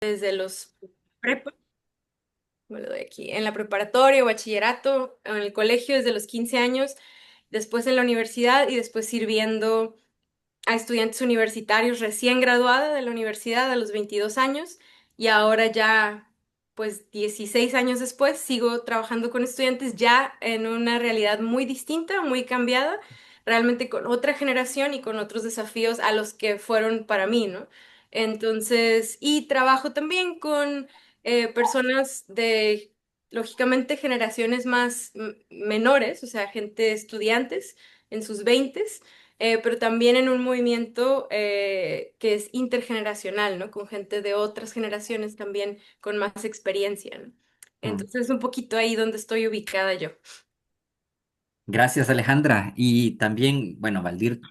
desde los prepa, me lo doy aquí, en la preparatoria o bachillerato, en el colegio desde los 15 años, después en la universidad y después sirviendo a estudiantes universitarios recién graduada de la universidad a los 22 años y ahora ya, pues 16 años después, sigo trabajando con estudiantes ya en una realidad muy distinta, muy cambiada, realmente con otra generación y con otros desafíos a los que fueron para mí, ¿no? Entonces, y trabajo también con personas de, lógicamente, generaciones más menores, o sea, gente, estudiantes en sus veintes, pero también en un movimiento que es intergeneracional, ¿no? Con gente de otras generaciones también con más experiencia, ¿no? Mm. Entonces, es un poquito ahí donde estoy ubicada yo. Gracias, Alejandra. Y también, bueno, Valdir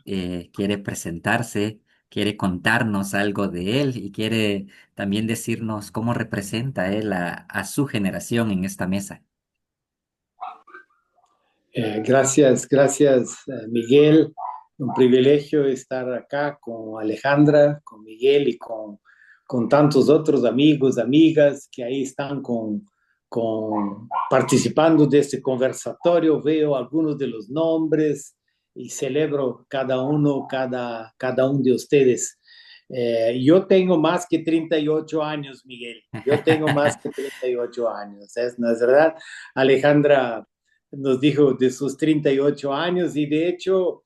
quiere presentarse, quiere contarnos algo de él y quiere también decirnos cómo representa él a su generación en esta mesa. Gracias, Miguel. Un privilegio estar acá con Alejandra, con Miguel y con tantos otros amigos, amigas que ahí están participando de este conversatorio. Veo algunos de los nombres y celebro cada uno de ustedes. Yo tengo más que 38 años, Miguel. Yo tengo más que 38 años. ¿No es verdad? Alejandra nos dijo de sus 38 años y de hecho,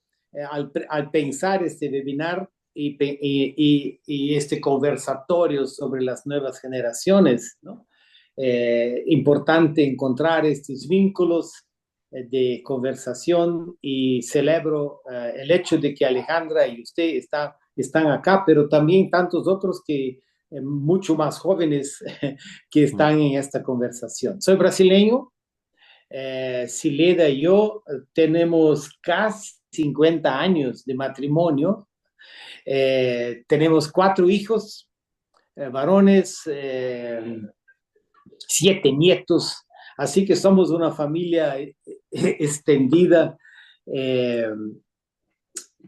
al pensar este webinar y este conversatorio sobre las nuevas generaciones, ¿no? Importante encontrar estos vínculos de conversación y celebro el hecho de que Alejandra y usted están acá, pero también tantos otros que mucho más jóvenes que Mm. están en esta conversación. Soy brasileño. Sileda y yo tenemos casi 50 años de matrimonio. Tenemos 4 hijos, varones, 7 nietos. Así que somos una familia extendida. Eh,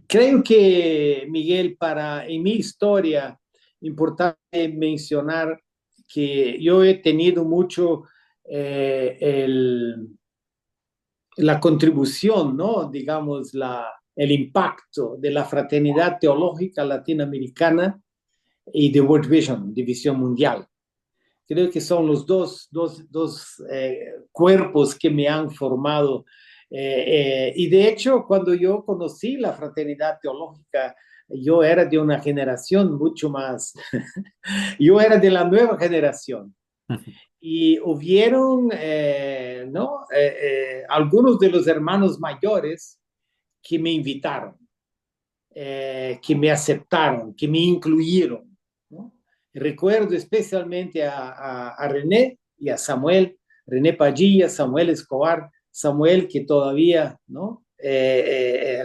Creo que, Miguel, en mi historia, importante mencionar que yo he tenido mucho la contribución, ¿no? Digamos, el impacto de la fraternidad teológica latinoamericana y de World Vision, División Mundial. Creo que son los dos cuerpos que me han formado. Y de hecho, cuando yo conocí la fraternidad teológica, yo era de una generación mucho más, yo era de la nueva generación. Y hubieron, ¿no? Algunos de los hermanos mayores que me invitaron, que me aceptaron, que me incluyeron, ¿no? Recuerdo especialmente a René y a Samuel, René Padilla, Samuel Escobar, Samuel que todavía, ¿no?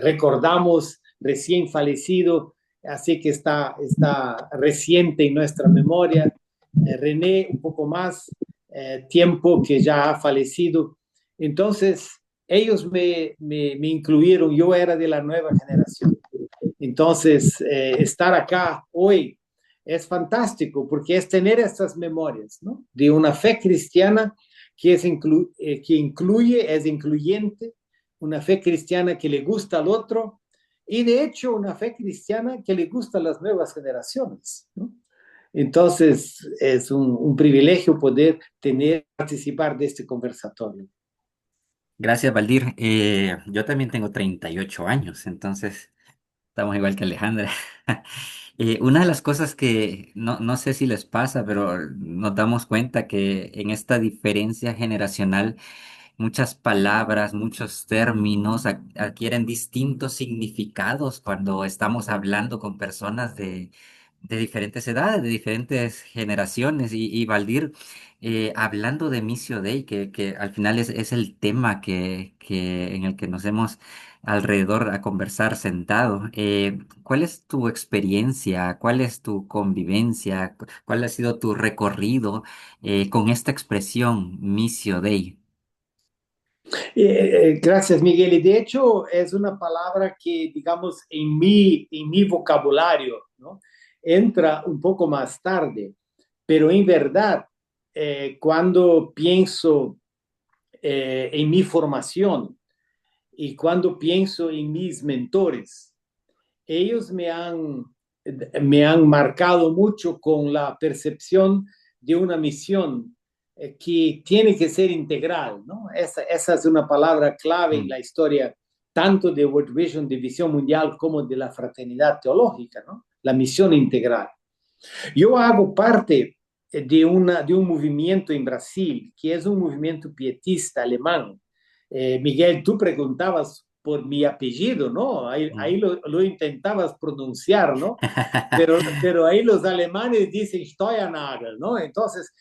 Recordamos recién fallecido, así que está reciente en nuestra memoria. René un poco más tiempo que ya ha fallecido. Entonces, ellos me incluyeron, yo era de la nueva generación. Entonces, estar acá hoy es fantástico porque es tener estas memorias, ¿no? De una fe cristiana que incluye, es incluyente, una fe cristiana que le gusta al otro y de hecho una fe cristiana que le gusta a las nuevas generaciones, ¿no? Entonces, es un privilegio poder participar de este conversatorio. Gracias, Valdir. Yo también tengo 38 años, entonces estamos igual que Alejandra. Una de las cosas que no sé si les pasa, pero nos damos cuenta que en esta diferencia generacional muchas palabras, muchos términos adquieren distintos significados cuando estamos hablando con personas de diferentes edades, de diferentes generaciones. Y Valdir, hablando de Missio Dei, que al final es el tema en el que nos hemos alrededor a conversar sentado, ¿cuál es tu experiencia? ¿Cuál es tu convivencia? ¿Cuál ha sido tu recorrido con esta expresión Missio Dei? Gracias, Miguel. Y de hecho es una palabra que, digamos, en mi vocabulario, ¿no? Entra un poco más tarde, pero en verdad, cuando pienso en mi formación y cuando pienso en mis mentores, ellos me han marcado mucho con la percepción de una misión que tiene que ser integral, ¿no? Esa es una palabra clave en Mm. la historia tanto de World Vision, de Visión Mundial, como de la fraternidad teológica, ¿no? La misión integral. Yo hago parte de un movimiento en Brasil, que es un movimiento pietista alemán. Miguel, tú preguntabas por mi apellido, ¿no? Ahí Mm. lo intentabas pronunciar, ¿no? Pero ahí los alemanes dicen Steuernagel, ¿no? Entonces,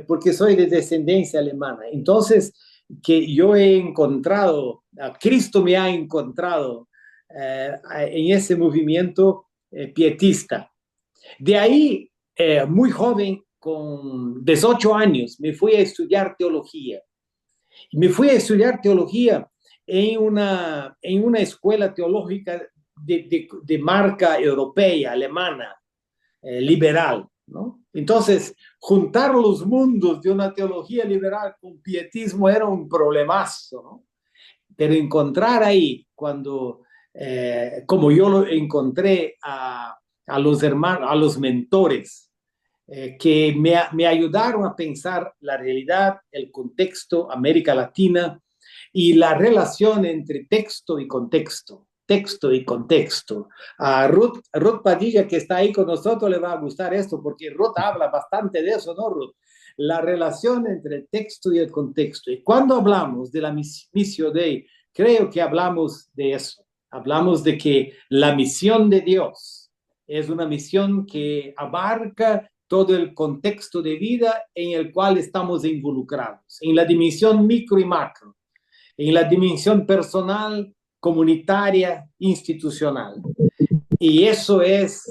porque soy de descendencia alemana. Entonces, que yo he encontrado, a Cristo me ha encontrado en ese movimiento pietista. De ahí, muy joven, con 18 años, me fui a estudiar teología. Y me fui a estudiar teología en una escuela teológica de marca europea, alemana, liberal, ¿no? Entonces, juntar los mundos de una teología liberal con pietismo era un problemazo, ¿no? Pero encontrar ahí, como yo lo encontré a los hermanos, a los mentores, que me ayudaron a pensar la realidad, el contexto, América Latina y la relación entre texto y contexto. Texto y contexto. A Ruth Padilla, que está ahí con nosotros, le va a gustar esto, porque Ruth habla bastante de eso, ¿no, Ruth? La relación entre el texto y el contexto. Y cuando hablamos de la Missio Dei, creo que hablamos de eso. Hablamos de que la misión de Dios es una misión que abarca todo el contexto de vida en el cual estamos involucrados, en la dimensión micro y macro, en la dimensión personal, comunitaria, institucional. Y eso es,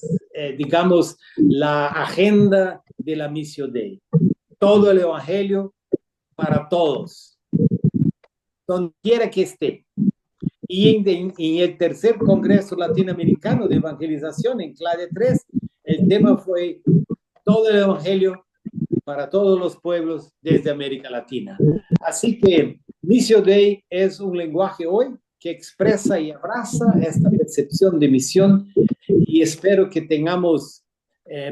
digamos, la agenda de la Missio Dei. Todo el Evangelio para todos, donde quiera que esté. Y en el tercer Congreso Latinoamericano de Evangelización en Clave 3, el tema fue todo el Evangelio para todos los pueblos desde América Latina. Así que Missio Dei es un lenguaje hoy que expresa y abraza esta percepción de misión y espero que tengamos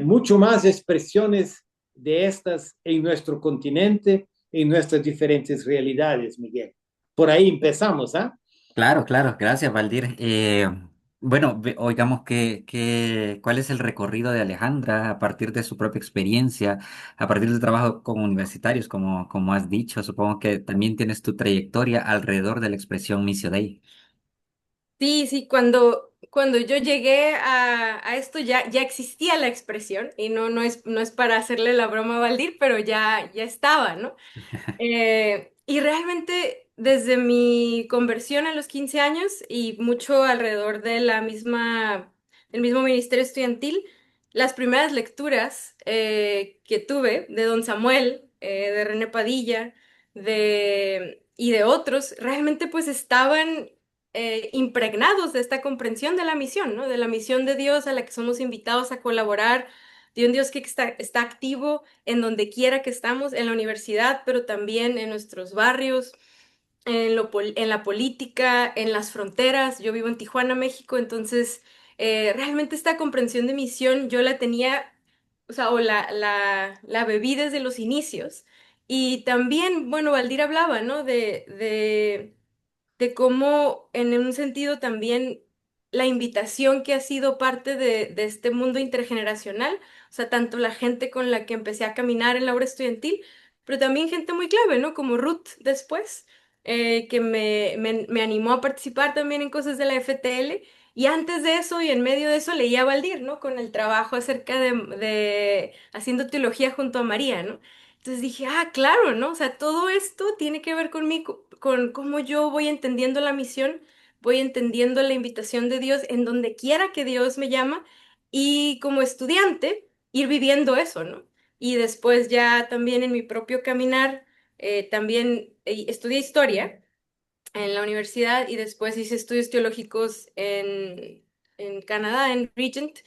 mucho más expresiones de estas en nuestro continente, en nuestras diferentes realidades, Miguel. Por ahí empezamos, ¿ah? Claro, claro, gracias, Valdir. Bueno, oigamos cuál es el recorrido de Alejandra a partir de su propia experiencia, a partir del trabajo con universitarios, como has dicho. Supongo que también tienes tu trayectoria alrededor de la expresión Missio Dei. Sí, sí, cuando yo llegué a esto ya existía la expresión y no es para hacerle la broma a Valdir, pero ya estaba, ¿no? Y realmente desde mi conversión a los 15 años y mucho alrededor de del mismo ministerio estudiantil, las primeras lecturas que tuve de Don Samuel, de René Padilla, y de otros, realmente pues estaban impregnados de esta comprensión de la misión, ¿no? De la misión de Dios a la que somos invitados a colaborar, de un Dios que está activo en donde quiera que estamos, en la universidad, pero también en nuestros barrios, en la política, en las fronteras. Yo vivo en Tijuana, México, entonces realmente esta comprensión de misión yo la tenía, o sea, la bebí desde los inicios. Y también, bueno, Valdir hablaba, ¿no? De cómo en un sentido también la invitación que ha sido parte de este mundo intergeneracional, o sea, tanto la gente con la que empecé a caminar en la obra estudiantil, pero también gente muy clave, ¿no? Como Ruth después, que me animó a participar también en cosas de la FTL. Y antes de eso y en medio de eso leía a Valdir, ¿no? Con el trabajo acerca de haciendo teología junto a María, ¿no? Entonces dije, ah, claro, ¿no? O sea, todo esto tiene que ver conmigo, con cómo yo voy entendiendo la misión, voy entendiendo la invitación de Dios en donde quiera que Dios me llama y como estudiante ir viviendo eso, ¿no? Y después ya también en mi propio caminar, también estudié historia en la universidad y después hice estudios teológicos en Canadá, en Regent,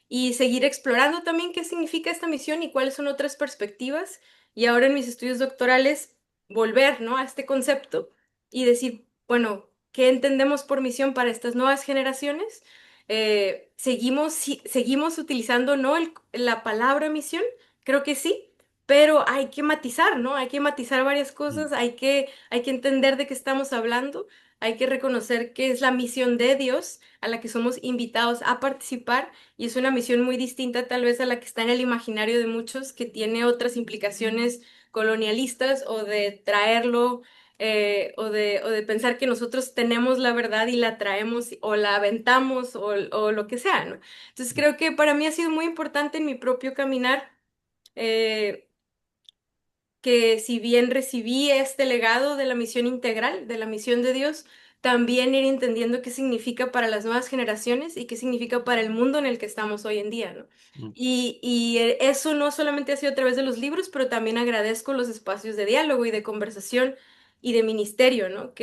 y seguir explorando también qué significa esta misión y cuáles son otras perspectivas. Y ahora en mis estudios doctorales, volver, ¿no? a este concepto y decir, bueno, ¿qué entendemos por misión para estas nuevas generaciones? Seguimos utilizando, ¿no? la palabra misión, creo que sí, pero hay que matizar, ¿no? Hay que matizar varias cosas, hay que entender de qué estamos hablando, hay que reconocer que es la misión de Dios a la que somos invitados a participar y es una misión muy distinta tal vez a la que está en el imaginario de muchos, que tiene otras implicaciones colonialistas o de traerlo o de pensar que nosotros tenemos la verdad y la traemos o la aventamos o lo que sea, ¿no? Entonces creo que para mí ha sido muy importante en mi propio caminar, eh, que si bien recibí este legado de la misión integral, de la misión de Dios, también ir entendiendo qué significa para las nuevas generaciones y qué significa para el mundo en el que estamos hoy en día, ¿no? Mm. Y eso no solamente ha sido a través de los libros, pero también agradezco los espacios de diálogo y de conversación y de ministerio, ¿no?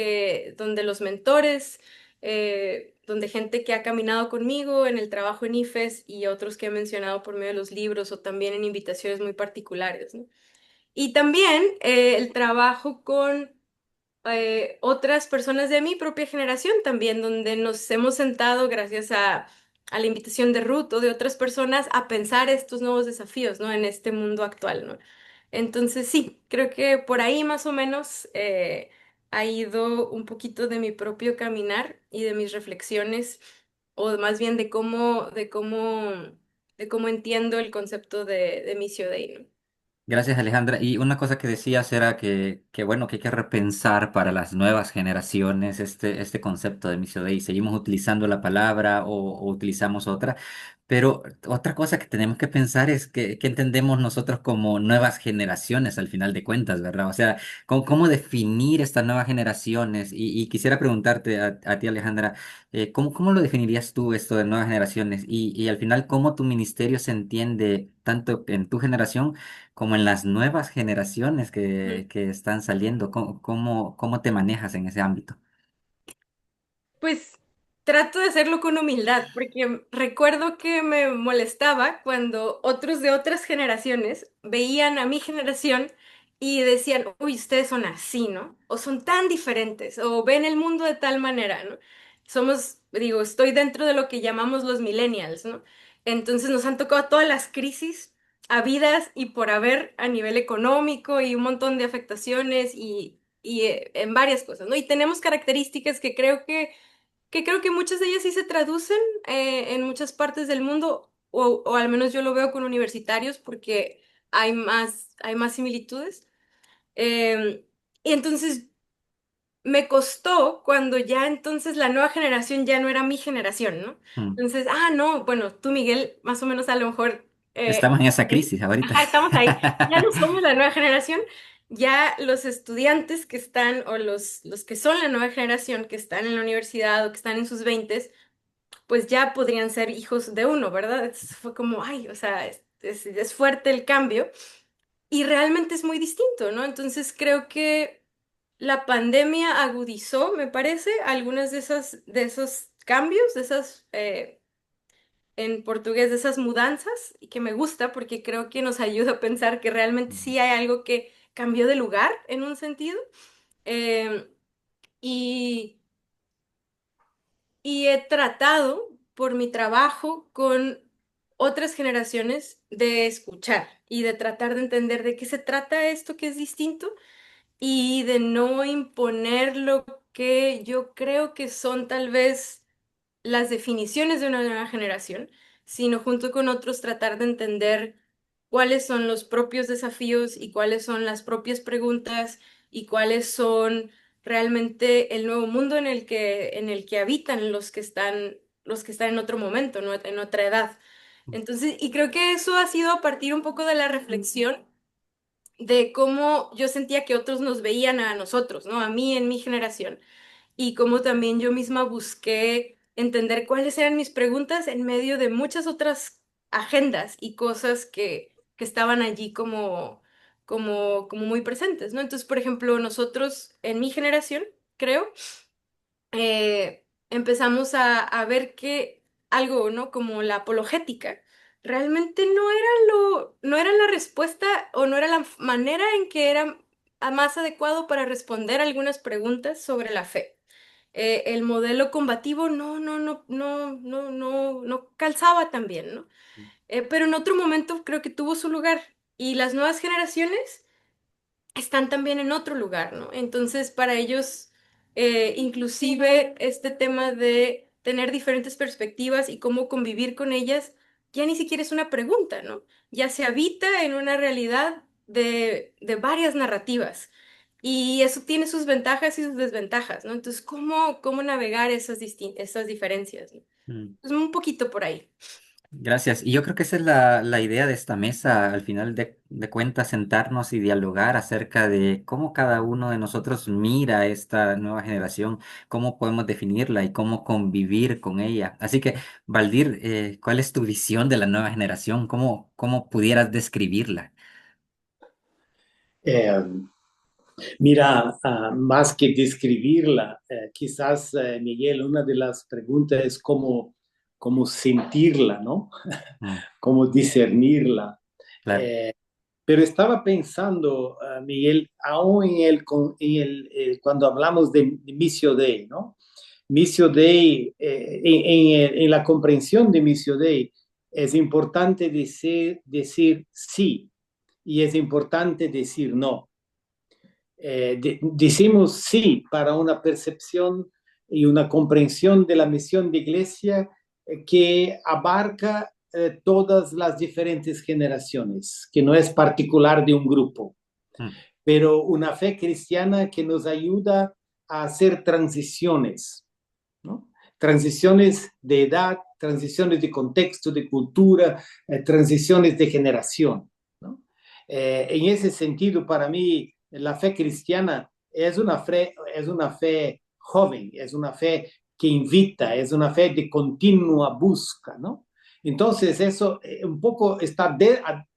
Donde los mentores, donde gente que ha caminado conmigo en el trabajo en IFES y otros que he mencionado por medio de los libros o también en invitaciones muy particulares, ¿no? Y también el trabajo con otras personas de mi propia generación también, donde nos hemos sentado gracias a la invitación de Ruth o de otras personas a pensar estos nuevos desafíos, ¿no? En este mundo actual, ¿no? Entonces sí, creo que por ahí más o menos ha ido un poquito de mi propio caminar y de mis reflexiones, o más bien de cómo entiendo el concepto de Missio Dei, ¿no? Gracias, Alejandra. Y una cosa que decías era bueno, que hay que repensar para las nuevas generaciones este concepto de Missio Dei. Seguimos utilizando la palabra o utilizamos otra, pero otra cosa que tenemos que pensar es que entendemos nosotros como nuevas generaciones al final de cuentas, ¿verdad? O sea, ¿cómo definir estas nuevas generaciones? Y quisiera preguntarte a ti, Alejandra, ¿cómo lo definirías tú esto de nuevas generaciones? Y al final, ¿cómo tu ministerio se entiende tanto en tu generación como en las nuevas generaciones que están saliendo? ¿Cómo te manejas en ese ámbito? Pues trato de hacerlo con humildad, porque recuerdo que me molestaba cuando otros de otras generaciones veían a mi generación y decían, uy, ustedes son así, ¿no? O son tan diferentes, o ven el mundo de tal manera, ¿no? Digo, estoy dentro de lo que llamamos los millennials, ¿no? Entonces nos han tocado todas las crisis habidas y por haber a nivel económico y un montón de afectaciones y en varias cosas, ¿no? Y tenemos características que creo que muchas de ellas sí se traducen en muchas partes del mundo, o al menos yo lo veo con universitarios porque hay más similitudes. Eh, y entonces me costó cuando ya entonces la nueva generación ya no era mi generación, ¿no? Mm. Entonces, no, bueno, tú, Miguel, más o menos a lo mejor Estamos en esa ahí. crisis ahorita. Ajá, estamos ahí. Ya no somos la nueva generación, ya los estudiantes que están, o los que son la nueva generación, que están en la universidad o que están en sus veintes, pues ya podrían ser hijos de uno, ¿verdad? Entonces fue como, ay, o sea, es fuerte el cambio y realmente es muy distinto, ¿no? Entonces creo que la pandemia agudizó, me parece, algunas de esos cambios, en portugués, de esas mudanzas, y que me gusta porque creo que nos ayuda a pensar que realmente sí hay algo que cambió de lugar en un sentido. Em, y y he tratado por mi trabajo con otras generaciones de escuchar y de tratar de entender de qué se trata esto que es distinto y de no imponer lo que yo creo que son tal vez las definiciones de una nueva generación, sino junto con otros tratar de entender cuáles son los propios desafíos y cuáles son las propias preguntas y cuáles son realmente el nuevo mundo en el que habitan los que están en otro momento, ¿no? En otra edad. Entonces, y creo que eso ha sido a partir un poco de la reflexión de cómo yo sentía que otros nos veían a nosotros, ¿no? A mí en mi generación y cómo también yo misma busqué entender cuáles eran mis preguntas en medio de muchas otras agendas y cosas que estaban allí como muy presentes, ¿no? Entonces, por ejemplo, nosotros en mi generación, creo, empezamos a ver que algo, ¿no? Como la apologética. realmente no era la respuesta o no era la manera en que era más adecuado para responder algunas preguntas sobre la fe. El modelo combativo no calzaba tan bien, ¿no? Pero en otro momento creo que tuvo su lugar y las nuevas generaciones están también en otro lugar, ¿no? Entonces, para ellos, inclusive este tema de tener diferentes perspectivas y cómo convivir con ellas, ya ni siquiera es una pregunta, ¿no? Ya se habita en una realidad de varias narrativas. Y eso tiene sus ventajas y sus desventajas, ¿no? Entonces, cómo navegar esas diferencias, ¿no? Mm. Pues un poquito por ahí. Gracias. Y yo creo que esa es la idea de esta mesa, al final de cuentas, sentarnos y dialogar acerca de cómo cada uno de nosotros mira esta nueva generación, cómo podemos definirla y cómo convivir con ella. Así que, Valdir, ¿cuál es tu visión de la nueva generación? ¿Cómo pudieras describirla? Eh, Mira, más que describirla, quizás, Miguel, una de las preguntas es cómo sentirla, ¿no? Mm, Cómo discernirla. claro. Pero estaba pensando, Miguel, aún cuando hablamos de Missio Dei, ¿no? Missio Dei, en la comprensión de Missio Dei, es importante decir sí y es importante decir no. Decimos sí para una percepción y una comprensión de la misión de iglesia que abarca todas las diferentes generaciones, que no es particular de un grupo, Mm, pero una fe cristiana que nos ayuda a hacer transiciones, ¿no? Transiciones de edad, transiciones de contexto, de cultura, transiciones de generación, ¿no? En ese sentido, para mí, la fe cristiana es una fe joven, es una fe que invita, es una fe de continua busca, ¿no? Entonces, eso un poco está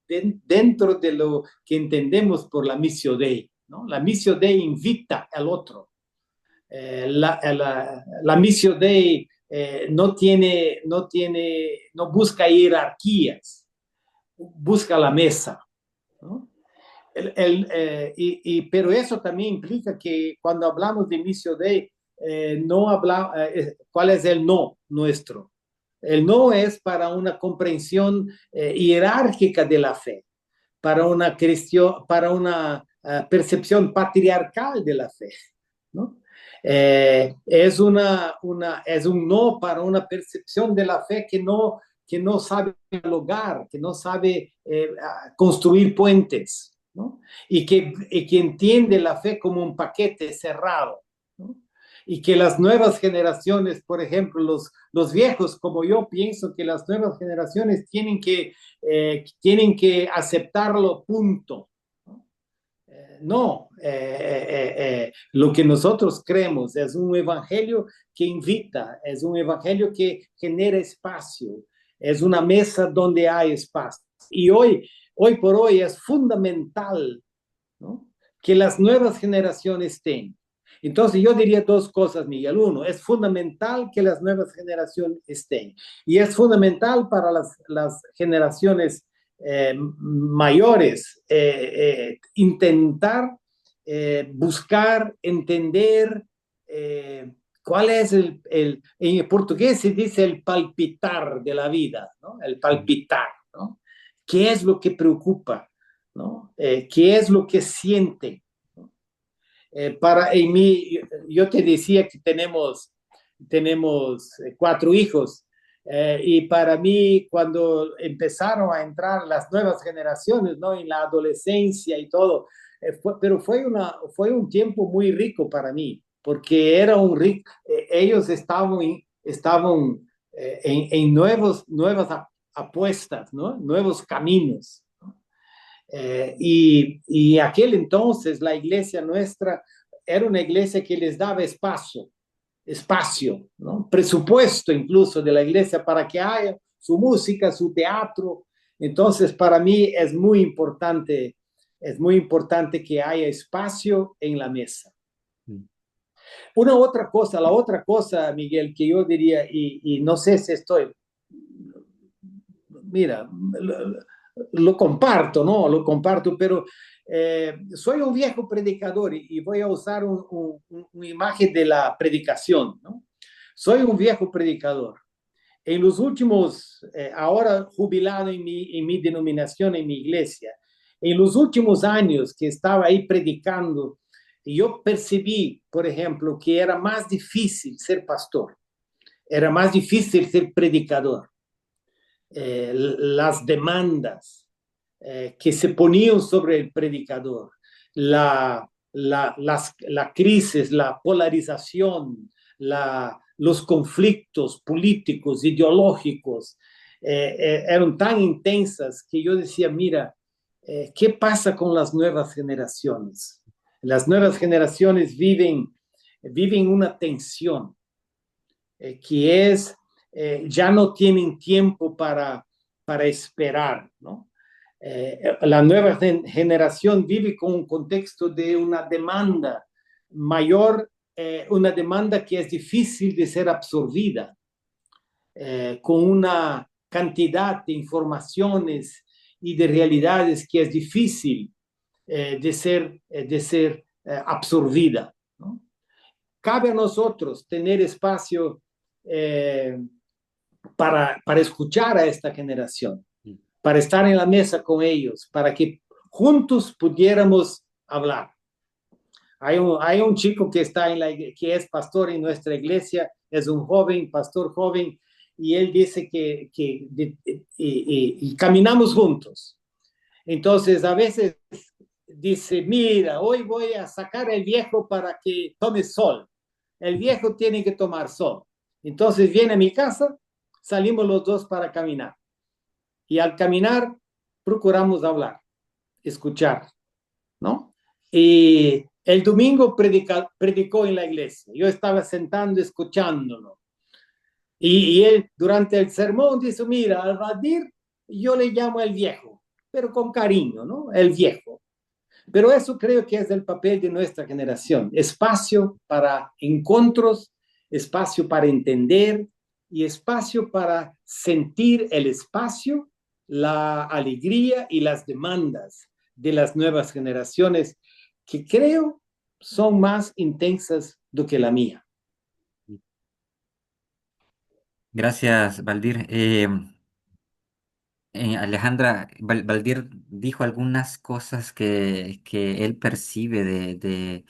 dentro de lo que entendemos por la missio Dei, ¿no? La missio Dei invita al otro. La missio Dei no busca jerarquías, busca la mesa, ¿no? Pero eso también implica que cuando hablamos de missio Dei, no habla, ¿cuál es el no nuestro? El no es para una comprensión jerárquica de la fe, para una percepción patriarcal de la fe, ¿no? Es un no para una percepción de la fe que no sabe dialogar, que no sabe construir puentes, ¿no? Y que entiende la fe como un paquete cerrado, ¿no? Y que las nuevas generaciones, por ejemplo, los viejos, como yo pienso que las nuevas generaciones tienen que aceptarlo, punto, ¿no? No, lo que nosotros creemos es un evangelio que invita, es un evangelio que genera espacio, es una mesa donde hay espacio. Y hoy por hoy es fundamental, ¿no?, que las nuevas generaciones estén. Entonces yo diría dos cosas, Miguel. Uno, es fundamental que las nuevas generaciones estén. Y es fundamental para las generaciones mayores intentar buscar, entender cuál es en portugués se dice el palpitar de la vida, ¿no? El mm, palpitar, ¿no? ¿Qué es lo que preocupa? ¿No? ¿Qué es lo que siente? ¿No? En mí, yo te decía que tenemos cuatro hijos, y para mí, cuando empezaron a entrar las nuevas generaciones, ¿no?, en la adolescencia y todo, pero fue un tiempo muy rico para mí, porque ellos estaban en nuevas apuestas, ¿no?, nuevos caminos. Y aquel entonces la iglesia nuestra era una iglesia que les daba espacio, ¿no?, presupuesto incluso de la iglesia para que haya su música, su teatro. Entonces, para mí es muy importante que haya espacio en la mesa. mm. La otra cosa, Miguel, que yo diría, y no sé si estoy mira, lo comparto, ¿no? Lo comparto, pero soy un viejo predicador y voy a usar una imagen de la predicación, ¿no? Soy un viejo predicador. En los últimos, ahora jubilado en mi denominación, en mi iglesia, en los últimos años que estaba ahí predicando, yo percibí, por ejemplo, que era más difícil ser pastor, era más difícil ser predicador. Las demandas que se ponían sobre el predicador, la crisis, la polarización, los conflictos políticos, ideológicos, eran tan intensas que yo decía, mira, ¿qué pasa con las nuevas generaciones? Las nuevas generaciones viven una tensión que es, ya no tienen tiempo para esperar, ¿no? La nueva generación vive con un contexto de una demanda mayor, una demanda que es difícil de ser absorbida, con una cantidad de informaciones y de realidades que es difícil de ser absorbida, ¿no? Cabe a nosotros tener espacio para escuchar a esta generación, para estar en la mesa con ellos, para que juntos pudiéramos hablar. Hay un chico que, está en que es pastor en nuestra iglesia, es un joven, pastor joven, y él dice y caminamos juntos. Entonces, a veces dice, mira, hoy voy a sacar el viejo para que tome sol. El viejo tiene que tomar sol. Entonces viene a mi casa, salimos los dos para caminar. Y al caminar, procuramos hablar, escuchar, ¿no? Y el domingo predicó en la iglesia. Yo estaba sentando, escuchándolo. Y él, durante el sermón, dice, mira, al Valdir, yo le llamo el viejo, pero con cariño, ¿no? El viejo. Pero eso creo que es el papel de nuestra generación. Espacio para encuentros, espacio para entender y espacio para sentir el espacio, la alegría y las demandas de las nuevas generaciones que creo son más intensas do que la mía. Gracias, Valdir. Alejandra, Valdir dijo algunas cosas que él percibe de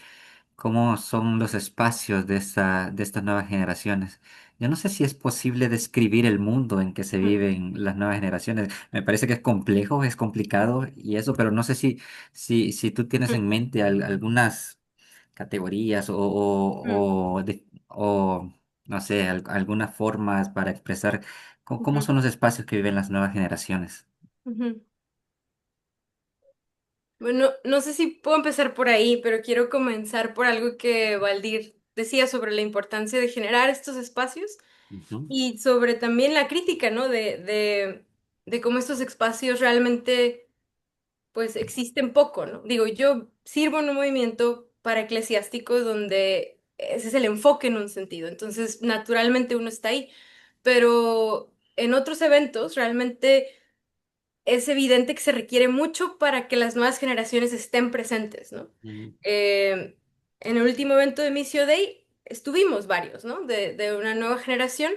cómo son los espacios de estas nuevas generaciones. Yo no sé si es posible describir el mundo en que se viven las nuevas generaciones. Me parece que es complejo, es complicado y eso, pero no sé si tú tienes en mente algunas categorías o, no sé, algunas formas para expresar cómo son los espacios que viven las nuevas generaciones. Bueno, no sé si puedo empezar por ahí, pero quiero comenzar por algo que Valdir decía sobre la importancia de generar estos espacios Ujú, y sobre también la crítica, ¿no? De cómo estos espacios realmente, pues, existen poco, ¿no? Digo, yo sirvo en un movimiento para eclesiásticos donde ese es el enfoque en un sentido, entonces, naturalmente uno está ahí, pero en otros eventos realmente es evidente que se requiere mucho para que las nuevas generaciones estén presentes, ¿no? ujú, En el último evento de Missio Day estuvimos varios, ¿no? De una nueva generación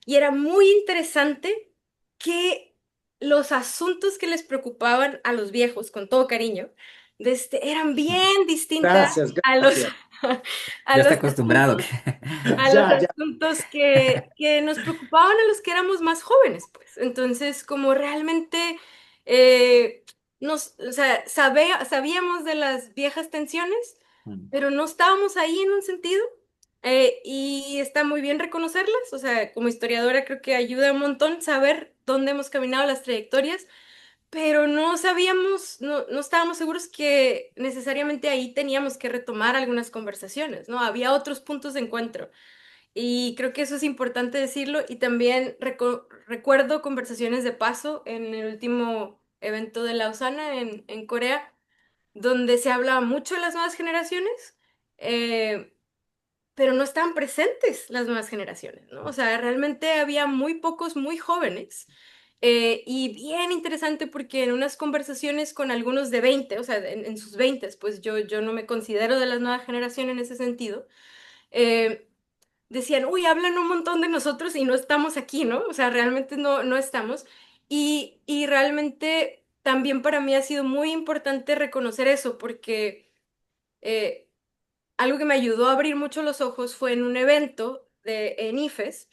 y era muy interesante que los asuntos que les preocupaban a los viejos, con todo cariño, eran bien distintas Gracias, a los, gracias. a ya está los acostumbrado. asuntos a los Ya, ya. asuntos que nos preocupaban a los que éramos más jóvenes, pues. Entonces, como realmente eh, o sea, sabíamos de las viejas tensiones, Mm, pero no estábamos ahí en un sentido. Y está muy bien reconocerlas, o sea, como historiadora creo que ayuda un montón saber dónde hemos caminado las trayectorias, pero no sabíamos, no estábamos seguros que necesariamente ahí teníamos que retomar algunas conversaciones, ¿no? Había otros puntos de encuentro. Y creo que eso es importante decirlo. Y también recuerdo conversaciones de paso en el último evento de Lausana en Corea, donde se hablaba mucho de las nuevas generaciones, eh, pero no estaban presentes las nuevas generaciones, ¿no? O sea, realmente había muy pocos muy jóvenes Y bien interesante porque en unas conversaciones con algunos de 20, o sea, en sus 20, pues yo no me considero de la nueva generación en ese sentido, eh, decían, uy, hablan un montón de nosotros y no estamos aquí, ¿no? O sea, realmente no estamos. Y realmente también para mí ha sido muy importante reconocer eso porque eh, algo que me ayudó a abrir mucho los ojos fue en un evento en IFES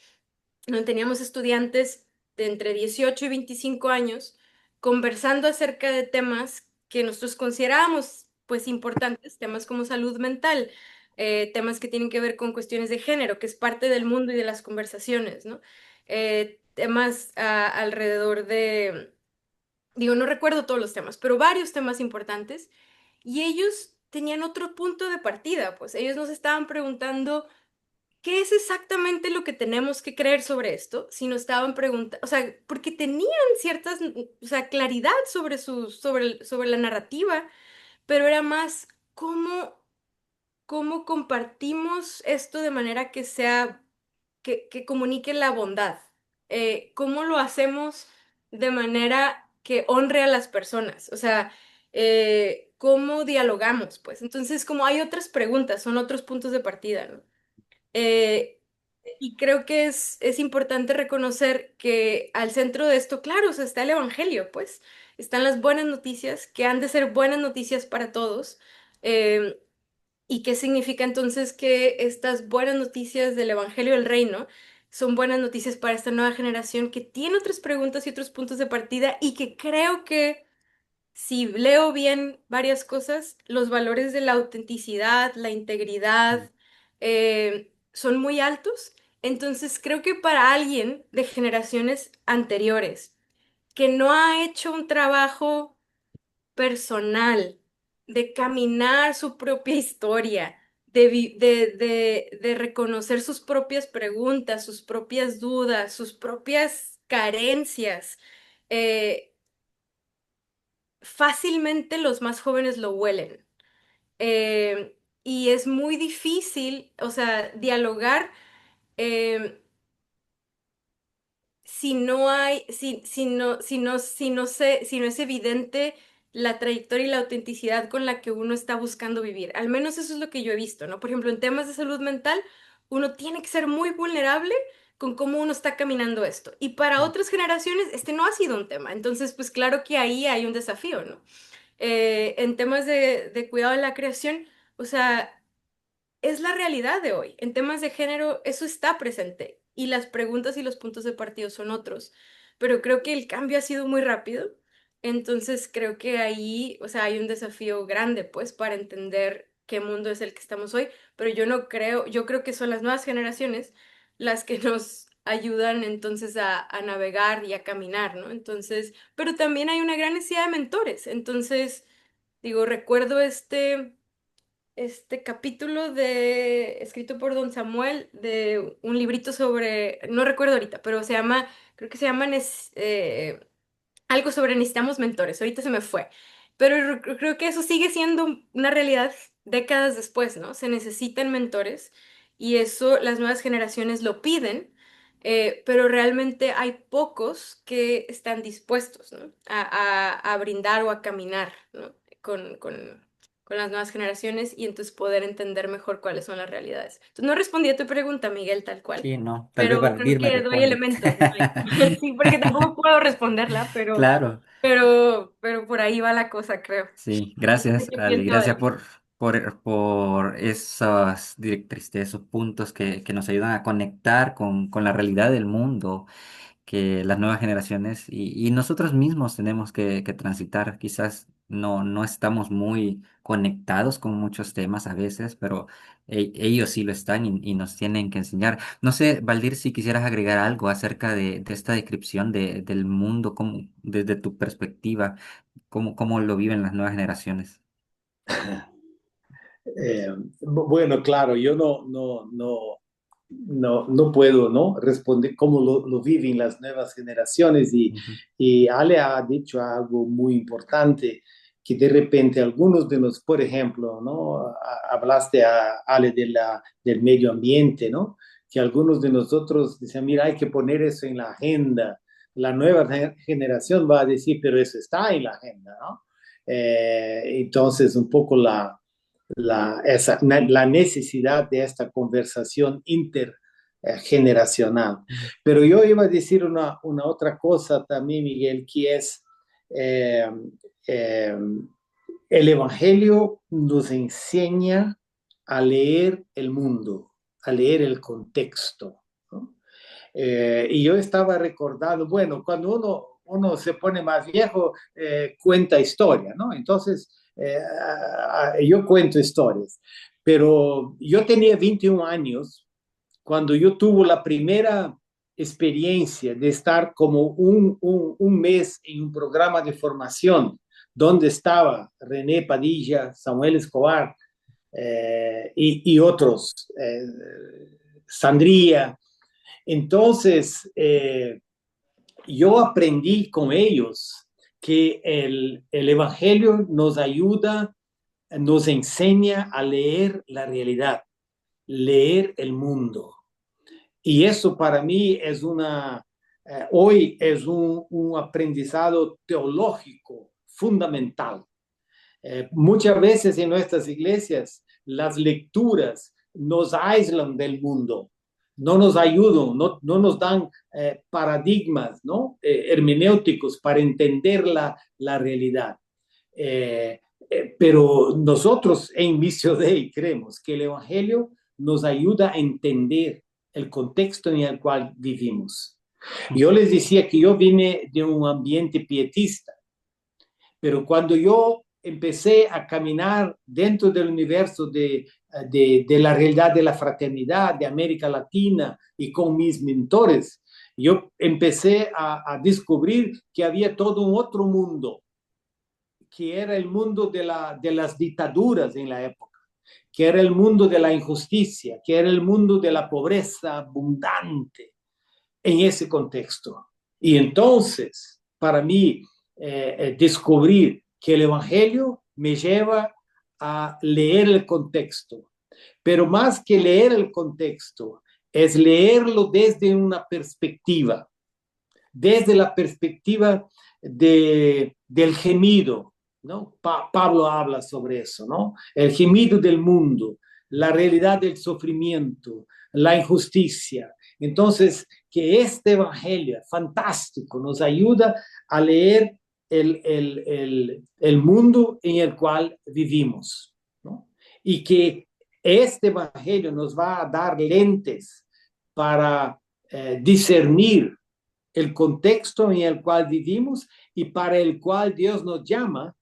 donde teníamos estudiantes de entre 18 y 25 años conversando acerca de temas que nosotros considerábamos pues importantes, temas como salud mental, temas que tienen que ver con cuestiones de género, que es parte del mundo y de las conversaciones, ¿no? Temas alrededor de, digo, no recuerdo todos los temas, pero varios temas importantes, y ellos tenían otro punto de partida, pues ellos nos estaban preguntando ¿qué es exactamente lo que tenemos que creer sobre esto? Si nos estaban preguntando, o sea, porque tenían ciertas, o sea, claridad sobre sobre la narrativa, pero era más cómo compartimos esto de manera que sea, que comunique la bondad. ¿Cómo lo hacemos de manera que honre a las personas? O sea, ¿cómo dialogamos? Pues entonces, como hay otras preguntas, son otros puntos de partida, ¿no? Eh, y creo que es importante reconocer que al centro de esto, claro, o sea, está el Evangelio, pues, están las buenas noticias, que han de ser buenas noticias para todos. eh, ¿Y qué significa entonces que estas buenas noticias del Evangelio del Reino son buenas noticias para esta nueva generación que tiene otras preguntas y otros puntos de partida y que creo que si leo bien varias cosas, los valores de la autenticidad, la integridad, son muy altos. Entonces, creo que para alguien de generaciones anteriores que no ha hecho un trabajo personal de caminar su propia historia, de reconocer sus propias preguntas, sus propias dudas, sus propias carencias, eh, fácilmente los más jóvenes lo huelen. Y es muy difícil, o sea, dialogar eh, si no hay, si no es evidente la trayectoria y la autenticidad con la que uno está buscando vivir. Al menos eso es lo que yo he visto, ¿no? Por ejemplo, en temas de salud mental, uno tiene que ser muy vulnerable con cómo uno está caminando esto. Y para otras generaciones, este no ha sido un tema. Entonces, pues claro que ahí hay un desafío, ¿no? En temas de cuidado de la creación, o sea, es la realidad de hoy. En temas de género, eso está presente y las preguntas y los puntos de partida son otros. Pero creo que el cambio ha sido muy rápido. Entonces creo que ahí, o sea, hay un desafío grande, pues, para entender qué mundo es el que estamos hoy. Pero yo no creo, yo creo que son las nuevas generaciones las que nos ayudan entonces a navegar y a caminar, ¿no? Entonces, pero también hay una gran necesidad de mentores. Entonces, digo, recuerdo este capítulo escrito por Don Samuel de un librito sobre, no recuerdo ahorita, pero creo que se llama algo sobre necesitamos mentores, ahorita se me fue, pero creo que eso sigue siendo una realidad décadas después, ¿no? Se necesitan mentores y eso las nuevas generaciones lo piden, pero realmente hay pocos que están dispuestos, ¿no? A brindar o a caminar, ¿no? Con las nuevas generaciones y entonces poder entender mejor cuáles son las realidades. Entonces no respondí a tu pregunta, Miguel, tal cual, Sí, no, tal vez pero creo Valdir me que doy responde. elementos, ¿no? Sí, porque tampoco puedo responderla, Claro, pero por ahí va la cosa, creo. sí, No sé gracias, qué Ale, piensa gracias Valdir. por esas directrices, esos puntos que nos ayudan a conectar con la realidad del mundo que las nuevas generaciones y nosotros mismos tenemos que transitar. Quizás no estamos muy conectados con muchos temas a veces, pero ellos sí lo están y nos tienen que enseñar. No sé, Valdir, si quisieras agregar algo acerca de esta descripción del mundo, desde tu perspectiva, cómo lo viven las nuevas generaciones. Bueno, claro, yo no puedo, ¿no? Responder cómo lo viven las nuevas generaciones Ujú, y Ale ha dicho algo muy importante, que de repente algunos de nos, por ejemplo, ¿no? Hablaste Ale del medio ambiente, ¿no? Que algunos de nosotros decían, mira, hay que poner eso en la agenda, la nueva generación va a decir, pero eso está en la agenda, ¿no? Entonces, un poco la necesidad de esta conversación intergeneracional. Pero yo iba a decir una otra cosa también, Miguel, que es eh, eh, el Evangelio nos enseña a leer el mundo, a leer el contexto, ¿no? Y yo estaba recordando, bueno, cuando uno se pone más viejo, cuenta historia, ¿no? Entonces, yo cuento historias, pero yo tenía 21 años cuando yo tuve la primera experiencia de estar como un mes en un programa de formación donde estaba René Padilla, Samuel Escobar y otros, Sandría. Entonces, yo aprendí con ellos que el Evangelio nos ayuda, nos enseña a leer la realidad, leer el mundo. Y eso para mí es hoy es un aprendizado teológico fundamental. Muchas veces en nuestras iglesias las lecturas nos aíslan del mundo, no nos ayudan, no nos dan paradigmas, ¿no? Hermenéuticos para entender la realidad. Pero nosotros en Missio Dei creemos que el Evangelio nos ayuda a entender el contexto en el cual vivimos. Yo les decía que yo vine de un ambiente pietista, pero cuando yo empecé a caminar dentro del universo de la realidad de la fraternidad de América Latina y con mis mentores, yo empecé a descubrir que había todo un otro mundo, que era el mundo de las dictaduras en la época, que era el mundo de la injusticia, que era el mundo de la pobreza abundante en ese contexto. Y entonces, para mí, descubrir que el Evangelio me lleva a leer el contexto, pero más que leer el contexto, es leerlo desde la perspectiva del gemido, ¿no? Pablo habla sobre eso, ¿no? El gemido del mundo, la realidad del sufrimiento, la injusticia. Entonces, que este evangelio fantástico nos ayuda a leer el mundo en el cual vivimos, ¿no? Y que este evangelio nos va a dar lentes para discernir el contexto en el cual vivimos y para el cual Dios nos llama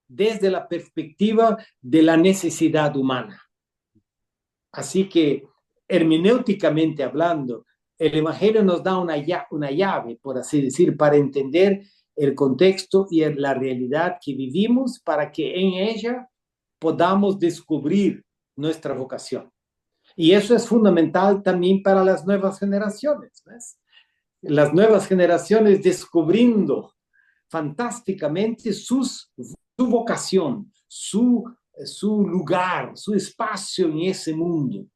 desde la perspectiva de la necesidad humana. Así que, hermenéuticamente hablando, el Evangelio nos da una llave, por así decir, para entender el contexto y la realidad que vivimos, para que en ella podamos descubrir nuestra vocación. Y eso es fundamental también para las nuevas generaciones, ¿ves? Las nuevas generaciones descubriendo fantásticamente su vocación, su lugar, su espacio en ese mundo,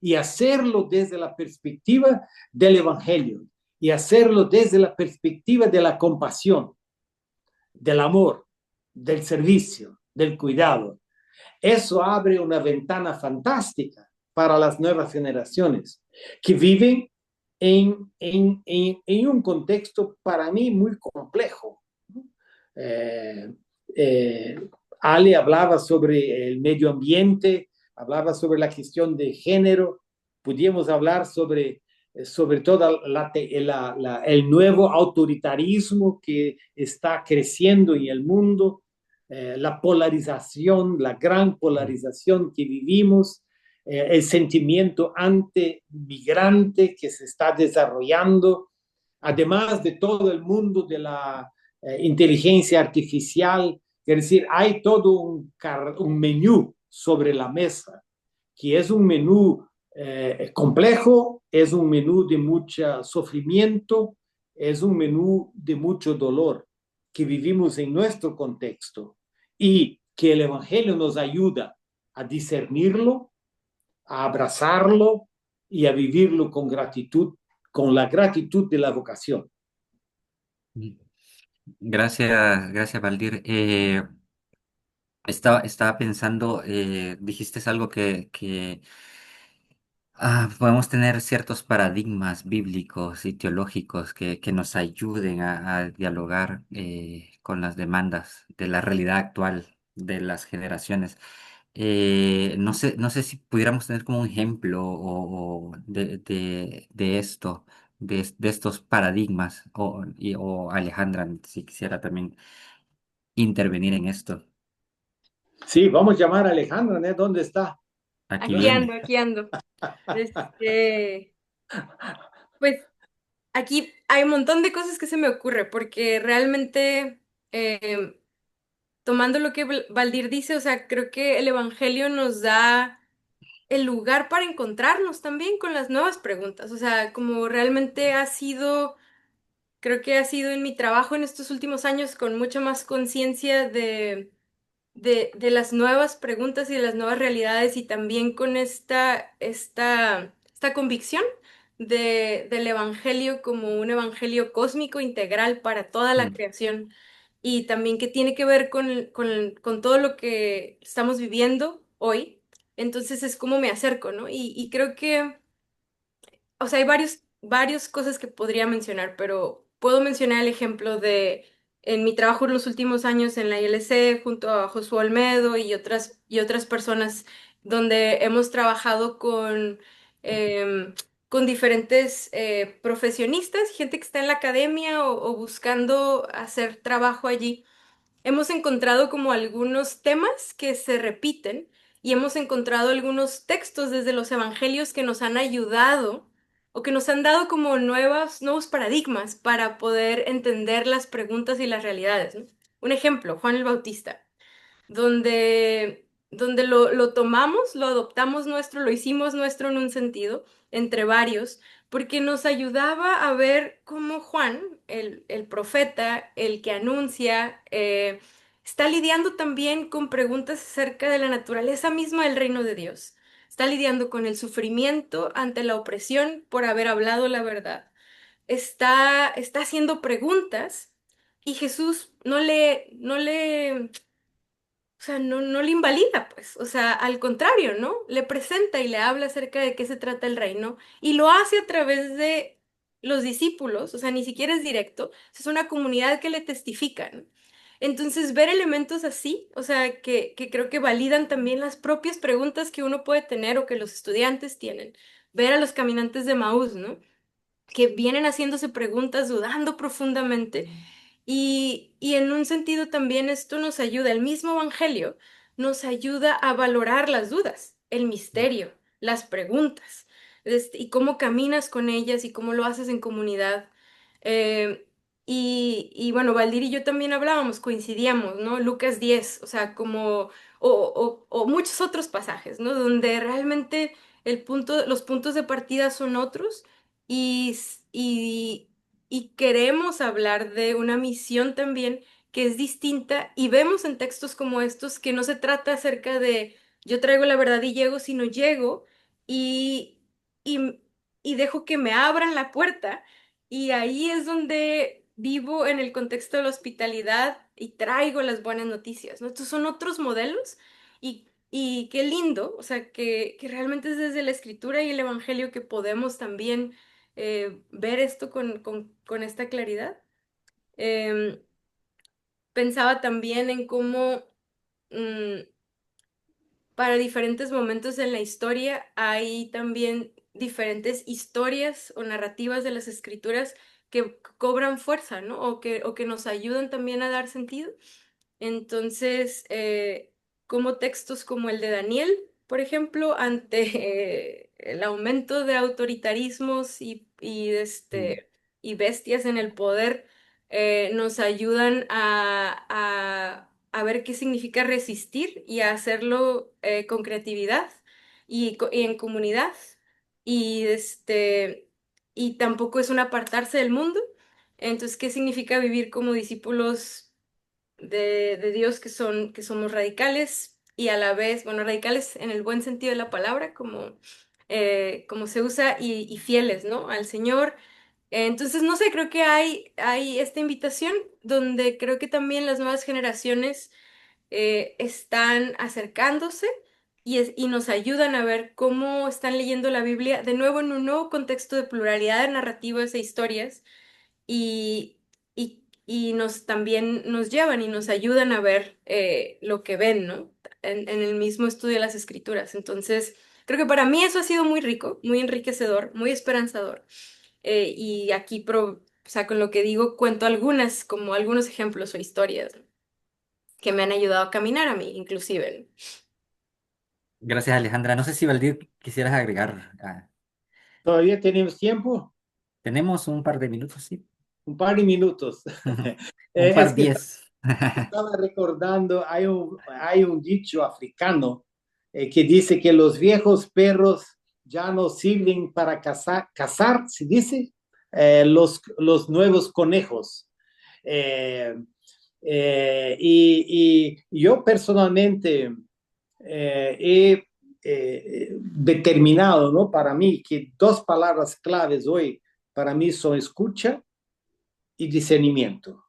y hacerlo desde la perspectiva del Evangelio, y hacerlo desde la perspectiva de la compasión, del amor, del servicio, del cuidado. Eso abre una ventana fantástica para las nuevas generaciones que viven en un contexto para mí muy complejo. Eh, Ale hablaba sobre el medio ambiente, hablaba sobre la cuestión de género, podíamos hablar sobre todo el nuevo autoritarismo que está creciendo en el mundo, la polarización, la gran polarización que vivimos, el sentimiento antimigrante que se está desarrollando, además de todo el mundo de la inteligencia artificial. Es decir, hay todo un menú sobre la mesa, que es un menú complejo, es un menú de mucho sufrimiento, es un menú de mucho dolor que vivimos en nuestro contexto y que el Evangelio nos ayuda a discernirlo, a abrazarlo y a vivirlo con gratitud, con la gratitud de la vocación. Gracias, gracias, Valdir. Estaba pensando, dijiste algo que podemos tener ciertos paradigmas bíblicos y teológicos que nos ayuden a dialogar con las demandas de la realidad actual de las generaciones. No sé si pudiéramos tener como un ejemplo o de esto, de estos paradigmas, o Alejandra, si quisiera también intervenir en esto. Sí, vamos a llamar a Alejandra, ¿no? ¿Dónde está? Aquí Aquí ando, viene. aquí ando. Este, pues aquí hay un montón de cosas que se me ocurre, porque realmente, tomando lo que Valdir dice, o sea, creo que el Evangelio nos da el lugar para encontrarnos también con las nuevas preguntas. O sea, como realmente ha sido, creo que ha sido en mi trabajo en estos últimos años con mucha más conciencia de las nuevas preguntas y de las nuevas realidades y también con esta convicción del evangelio como un evangelio cósmico integral para toda la Mm, creación y también que tiene que ver con todo lo que estamos viviendo hoy. Entonces es como me acerco, ¿no? Y creo que o sea, hay varias cosas que podría mencionar, pero puedo mencionar el ejemplo de en mi trabajo en los últimos años en la ILC, junto a Josué Olmedo y otras personas, donde hemos trabajado con diferentes profesionistas, gente que está en la academia o buscando hacer trabajo allí. Hemos encontrado como algunos temas que se repiten y hemos encontrado algunos textos desde los evangelios que nos han ayudado o que nos han dado como nuevos paradigmas para poder entender las preguntas y las realidades, ¿no? Un ejemplo, Juan el Bautista donde lo tomamos, lo adoptamos nuestro, lo hicimos nuestro en un sentido, entre varios, porque nos ayudaba a ver cómo Juan, el profeta, el que anuncia, está lidiando también con preguntas acerca de la naturaleza misma del reino de Dios. Está lidiando con el sufrimiento ante la opresión por haber hablado la verdad. Está haciendo preguntas y Jesús o sea, no le invalida, pues. O sea, al contrario, ¿no? Le presenta y le habla acerca de qué se trata el reino y lo hace a través de los discípulos, o sea, ni siquiera es directo, es una comunidad que le testifica, ¿no? Entonces, ver elementos así, o sea, que creo que validan también las propias preguntas que uno puede tener o que los estudiantes tienen. Ver a los caminantes de Maús, ¿no? Que vienen haciéndose preguntas, dudando profundamente. Y en un sentido también esto nos ayuda, el mismo Evangelio nos ayuda a valorar las dudas, el misterio, las preguntas, y cómo caminas con ellas y cómo lo haces en comunidad. Eh, y bueno, Valdir y yo también hablábamos, coincidíamos, ¿no? Lucas 10 o sea, o muchos otros pasajes, ¿no? Donde realmente los puntos de partida son otros y y queremos hablar de una misión también que es distinta y vemos en textos como estos que no se trata acerca de yo traigo la verdad y llego, sino llego y, y, y dejo que me abran la puerta y ahí es donde vivo en el contexto de la hospitalidad y traigo las buenas noticias, ¿no? Estos son otros modelos y qué lindo, o sea, que realmente es desde la escritura y el evangelio que podemos también ver esto con esta claridad. Em, Pensaba también en cómo mm, para diferentes momentos en la historia hay también diferentes historias o narrativas de las escrituras que cobran fuerza, ¿no? O que nos ayudan también a dar sentido. Entonces, como textos como el de Daniel, por ejemplo, ante el aumento de autoritarismos mm, y bestias en el poder, nos ayudan a ver qué significa resistir y a hacerlo con creatividad y en comunidad. Y tampoco es un apartarse del mundo. Entonces, ¿qué significa vivir como discípulos de Dios que somos radicales y a la vez, bueno, radicales en el buen sentido de la palabra, como se usa, y fieles, ¿no? Al Señor Entonces, no sé, creo que hay esta invitación donde creo que también las nuevas generaciones están acercándose y nos ayudan a ver cómo están leyendo la Biblia de nuevo en un nuevo contexto de pluralidad de narrativas e historias y nos también nos llevan y nos ayudan a ver lo que ven, ¿no? En el mismo estudio de las escrituras. Entonces, creo que para mí eso ha sido muy rico, muy enriquecedor, muy esperanzador. Y aquí, o sea, con lo que digo, cuento como algunos ejemplos o historias, ¿no? Que me han ayudado a caminar a mí, inclusive. Gracias, Alejandra. No sé si Valdir quisieras agregar. Todavía tenemos tiempo, Tenemos un par de minutos, sí. un par de minutos. Un Es par que 10. estaba recordando, hay un dicho africano que dice que los viejos perros ya no sirven para cazar, ¿se dice? Los nuevos conejos. Eh, y yo personalmente he determinado, ¿no? Para mí que dos palabras claves hoy para mí son escucha y discernimiento,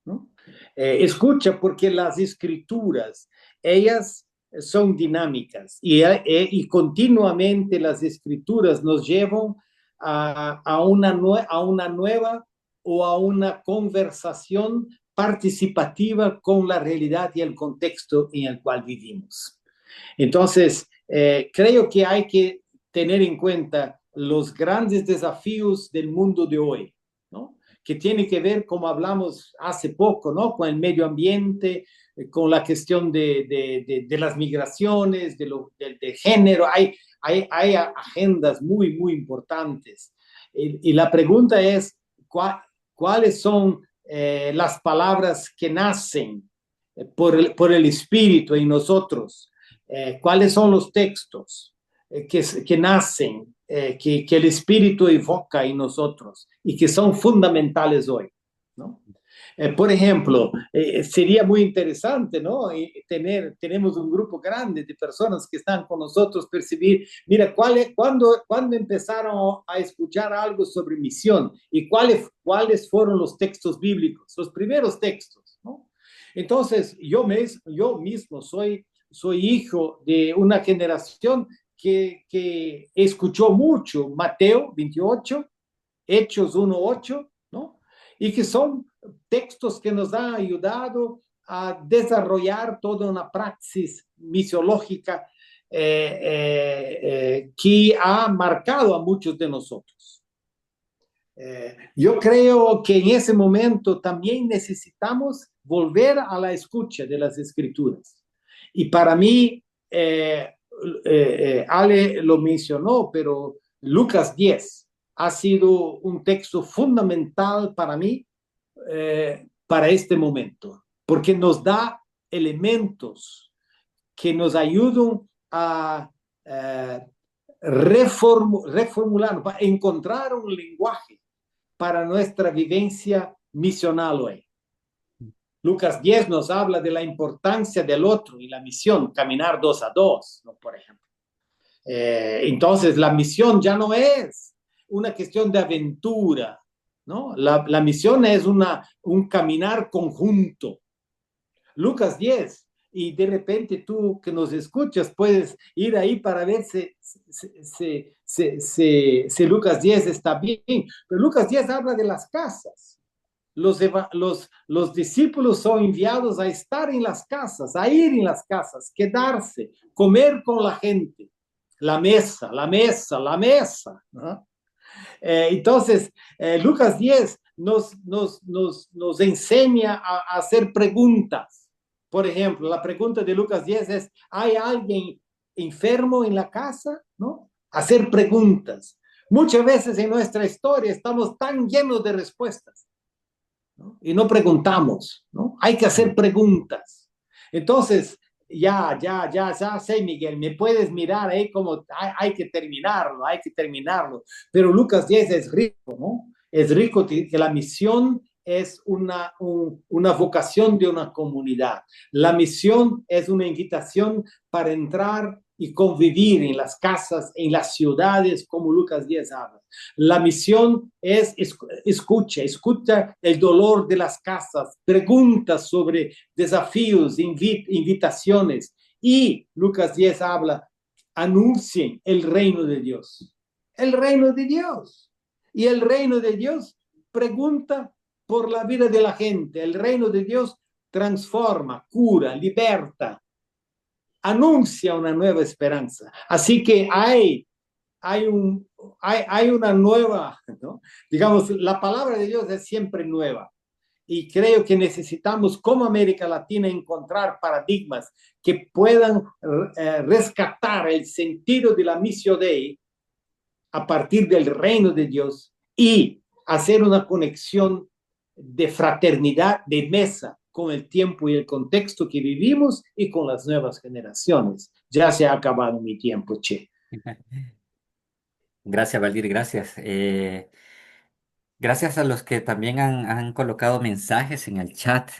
¿no? Escucha porque las escrituras, ellas son dinámicas y continuamente las escrituras nos llevan a una nueva o a una conversación participativa con la realidad y el contexto en el cual vivimos. Entonces, creo que hay que tener en cuenta los grandes desafíos del mundo de hoy, ¿no? Que tiene que ver, como hablamos hace poco, ¿no? Con el medio ambiente, con la cuestión de las migraciones, de género. Hay agendas muy, muy importantes. Y la pregunta es, ¿cuáles son las palabras que nacen por el Espíritu en nosotros? ¿Cuáles son los textos que nacen, que el Espíritu evoca en nosotros y que son fundamentales hoy, ¿no? Por ejemplo, sería muy interesante, ¿no? Tenemos un grupo grande de personas que están con nosotros, percibir, mira, ¿cuándo empezaron a escuchar algo sobre misión y cuáles fueron los textos bíblicos, los primeros textos, ¿no? Entonces, yo mismo soy hijo de una generación que escuchó mucho Mateo 28, Hechos 1:8, ¿no? Y que son textos que nos han ayudado a desarrollar toda una praxis misiológica que ha marcado a muchos de nosotros. Yo creo que en ese momento también necesitamos volver a la escucha de las escrituras. Y para mí, Ale lo mencionó, pero Lucas 10 ha sido un texto fundamental para mí, para este momento, porque nos da elementos que nos ayudan a reformular, a encontrar un lenguaje para nuestra vivencia misional hoy. Lucas 10 nos habla de la importancia del otro y la misión, caminar 2 a 2, ¿no? Por ejemplo. Entonces, la misión ya no es una cuestión de aventura, ¿no? La misión es un caminar conjunto. Lucas 10, y de repente tú que nos escuchas puedes ir ahí para ver si Lucas 10 está bien. Pero Lucas 10 habla de las casas. Los discípulos son enviados a estar en las casas, a ir en las casas, quedarse, comer con la gente. La mesa, la mesa, la mesa, ¿no? Entonces, Lucas 10 nos enseña a hacer preguntas. Por ejemplo, la pregunta de Lucas 10 es, ¿hay alguien enfermo en la casa? ¿No? Hacer preguntas. Muchas veces en nuestra historia estamos tan llenos de respuestas, ¿no? Y no preguntamos, ¿no? Hay que hacer preguntas. Entonces, ya sé, Miguel, me puedes mirar ahí como hay que terminarlo, hay que terminarlo. Pero Lucas 10 es rico, ¿no? Es rico que la misión es una vocación de una comunidad. La misión es una invitación para entrar y convivir en las casas, en las ciudades, como Lucas 10 habla. La misión es escucha el dolor de las casas, pregunta sobre desafíos, invitaciones. Y Lucas 10 habla, anuncien el reino de Dios. El reino de Dios. Y el reino de Dios pregunta por la vida de la gente. El reino de Dios transforma, cura, liberta, anuncia una nueva esperanza. Así que hay una nueva, ¿no? Digamos, la palabra de Dios es siempre nueva. Y creo que necesitamos como América Latina encontrar paradigmas que puedan rescatar el sentido de la misión Dei a partir del reino de Dios y hacer una conexión de fraternidad, de mesa, con el tiempo y el contexto que vivimos y con las nuevas generaciones. Ya se ha acabado mi tiempo, che. Gracias, Valdir, gracias. Gracias a los que también han colocado mensajes en el chat,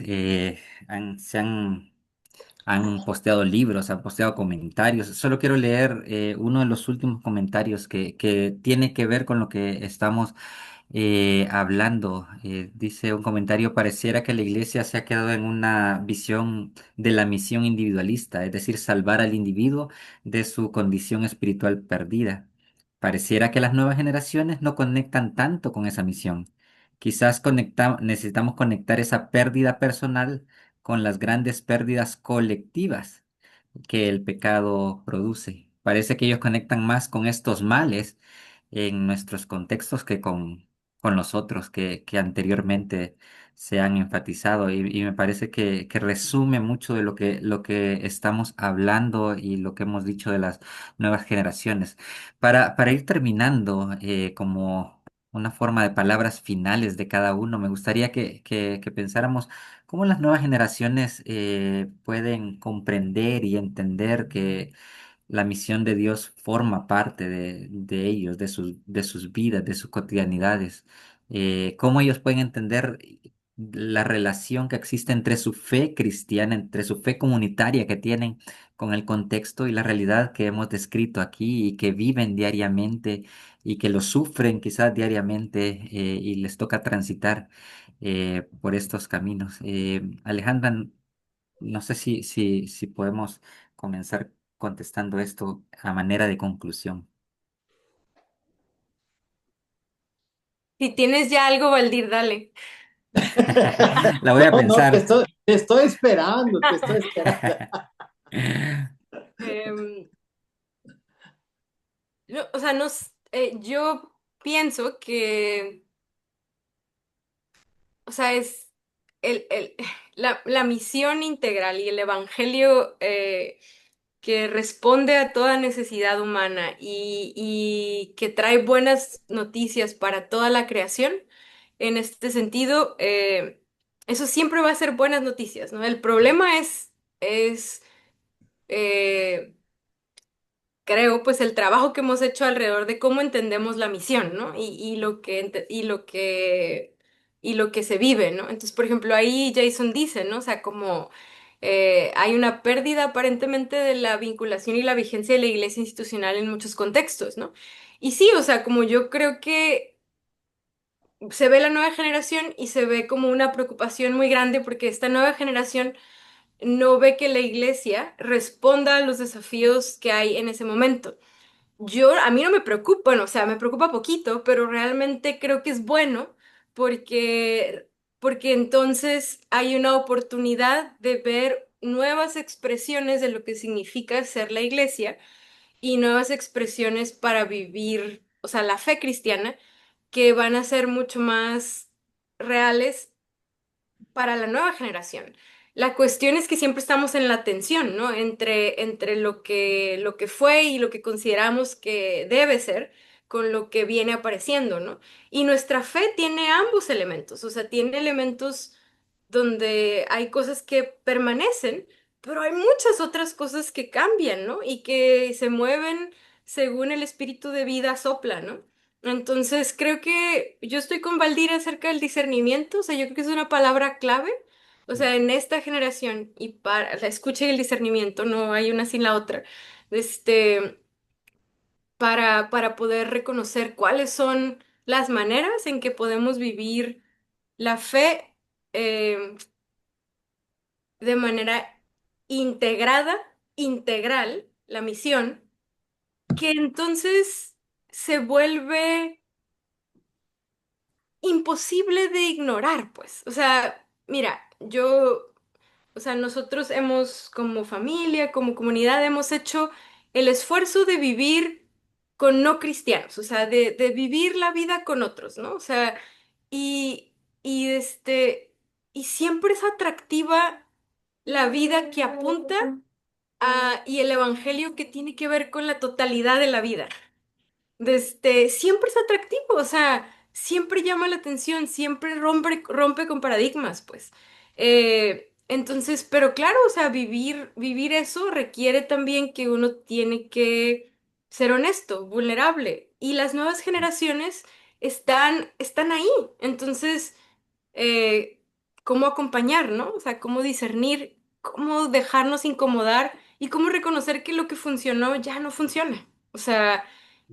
han posteado libros, han posteado comentarios. Solo quiero leer uno de los últimos comentarios que tiene que ver con lo que estamos hablando. Dice un comentario, pareciera que la iglesia se ha quedado en una visión de la misión individualista, es decir, salvar al individuo de su condición espiritual perdida. Pareciera que las nuevas generaciones no conectan tanto con esa misión. Quizás necesitamos conectar esa pérdida personal con las grandes pérdidas colectivas que el pecado produce. Parece que ellos conectan más con estos males en nuestros contextos que con los otros que anteriormente se han enfatizado. Y me parece que resume mucho de lo que estamos hablando y lo que hemos dicho de las nuevas generaciones. Para ir terminando, como una forma de palabras finales de cada uno, me gustaría que pensáramos cómo las nuevas generaciones pueden comprender y entender que la misión de Dios forma parte de ellos, de sus vidas, de sus cotidianidades. Cómo ellos pueden entender la relación que existe entre su fe cristiana, entre su fe comunitaria que tienen con el contexto y la realidad que hemos descrito aquí y que viven diariamente y que lo sufren quizás diariamente y les toca transitar por estos caminos. Alejandra, no sé si podemos comenzar contestando esto a manera de conclusión. Si tienes ya algo, Valdir, dale. La voy a No, no, pensar. te estoy esperando, te estoy esperando. Em, no, o sea, no, yo pienso que, o sea, es la misión integral y el evangelio que responde a toda necesidad humana y que trae buenas noticias para toda la creación. En este sentido, eso siempre va a ser buenas noticias, ¿no? El problema es eh, creo, pues el trabajo que hemos hecho alrededor de cómo entendemos la misión, ¿no? Y lo que se vive, ¿no? Entonces, por ejemplo, ahí Jason dice, ¿no? O sea, como hay una pérdida aparentemente de la vinculación y la vigencia de la iglesia institucional en muchos contextos, ¿no? Y sí, o sea, como yo creo que se ve la nueva generación y se ve como una preocupación muy grande porque esta nueva generación no ve que la iglesia responda a los desafíos que hay en ese momento. A mí no me preocupa, bueno, o sea, me preocupa poquito, pero realmente creo que es bueno porque, porque entonces hay una oportunidad de ver nuevas expresiones de lo que significa ser la iglesia y nuevas expresiones para vivir, o sea, la fe cristiana, que van a ser mucho más reales para la nueva generación. La cuestión es que siempre estamos en la tensión, ¿no? Entre lo que fue y lo que consideramos que debe ser con lo que viene apareciendo, ¿no? Y nuestra fe tiene ambos elementos, o sea, tiene elementos donde hay cosas que permanecen, pero hay muchas otras cosas que cambian, ¿no? Y que se mueven según el espíritu de vida sopla, ¿no? Entonces, creo que yo estoy con Valdir acerca del discernimiento, o sea, yo creo que es una palabra clave, o sea, en esta generación y para la escucha y el discernimiento, no hay una sin la otra. este, para poder reconocer cuáles son las maneras en que podemos vivir la fe de manera integrada, integral, la misión, que entonces se vuelve imposible de ignorar, pues. O sea, mira, o sea, nosotros hemos, como familia, como comunidad, hemos hecho el esfuerzo de vivir con no cristianos, o sea, de vivir la vida con otros, ¿no? O sea, y, y y siempre es atractiva la vida que apunta y el evangelio que tiene que ver con la totalidad de la vida siempre es atractivo, o sea, siempre llama la atención, siempre rompe con paradigmas, pues. Entonces, pero claro, o sea, vivir eso requiere también que uno tiene que ser honesto, vulnerable, y las nuevas generaciones están ahí. Entonces, eh, cómo acompañar, ¿no? O sea, cómo discernir, cómo dejarnos incomodar y cómo reconocer que lo que funcionó ya no funciona. O sea,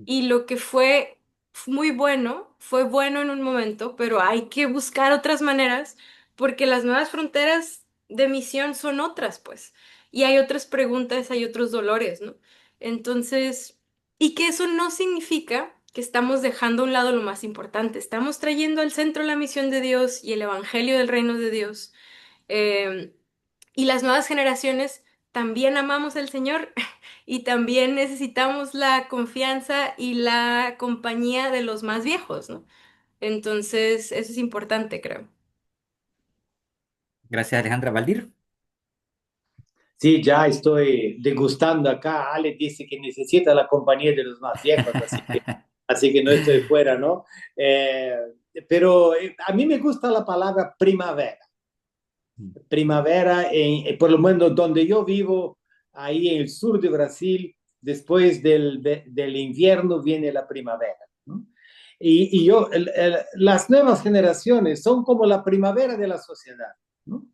y lo que fue muy bueno, fue bueno en un momento, pero hay que buscar otras maneras porque las nuevas fronteras de misión son otras, pues. Y hay otras preguntas, hay otros dolores, ¿no? Entonces, y que eso no significa que estamos dejando a un lado lo más importante. Estamos trayendo al centro la misión de Dios y el evangelio del reino de Dios. Eh, y las nuevas generaciones también amamos al Señor y también necesitamos la confianza y la compañía de los más viejos, ¿no? Entonces, eso es importante, creo. Gracias, Alejandra. Valdir. Sí, ya estoy degustando acá. Ale dice que necesita la compañía de los más viejos, así que no estoy fuera, ¿no? Eh, pero a mí me gusta la palabra primavera. Primavera, por lo menos donde yo vivo, ahí en el sur de Brasil, después del invierno viene la primavera, ¿no? Las nuevas generaciones son como la primavera de la sociedad, ¿no?